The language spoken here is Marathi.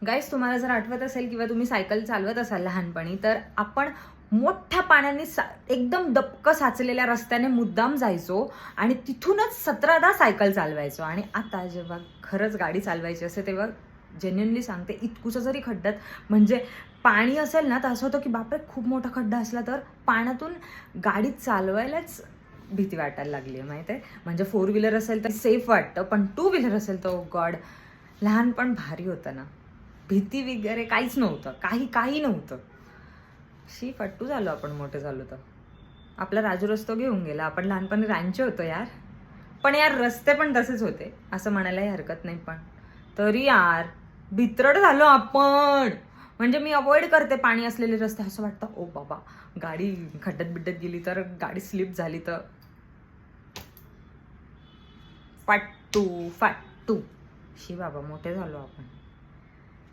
गाईस, तुम्हाला जर आठवत असेल किंवा तुम्ही सायकल चालवत असाल लहानपणी, तर आपण मोठ्या पाण्याने एकदम दबकं साचलेल्या रस्त्याने मुद्दाम जायचो आणि तिथूनच 17दा सायकल चालवायचो. आणि आता जेव्हा खरंच गाडी चालवायची असते तेव्हा जेन्युइनली सांगते, इतकुसं जरी खड्ड्यात म्हणजे पाणी असेल ना, तर असं होतं की बापरे, खूप मोठा खड्डा असला तर पाण्यातून गाडी चालवायलाच भीती वाटायला लागली आहे, माहिती आहे. म्हणजे 4 व्हीलर असेल तर सेफ वाटतं, पण 2 व्हीलर असेल तर गॉड. लहानपण भारी होतं ना, भीती वगैरे काहीच नव्हतं, काही नव्हतं. फट्टू झालो आपण मोठे झालो तर. आपला राजू रस्तो घेऊन गेला. आपण लहानपणी रांचे होतो यार. पण यार रस्ते पण तसेच होते असं म्हणायलाही हरकत नाही. पण तरी यार भित्रड झालो आपण. म्हणजे मी अवॉइड करते पाणी असलेले रस्ते. असं वाटतं ओ बाबा, गाडी खड्ड्यात बिड्ड्यात गेली तर, गाडी स्लिप झाली तर फाटू. शी बाबा, मोठे झालो आपण.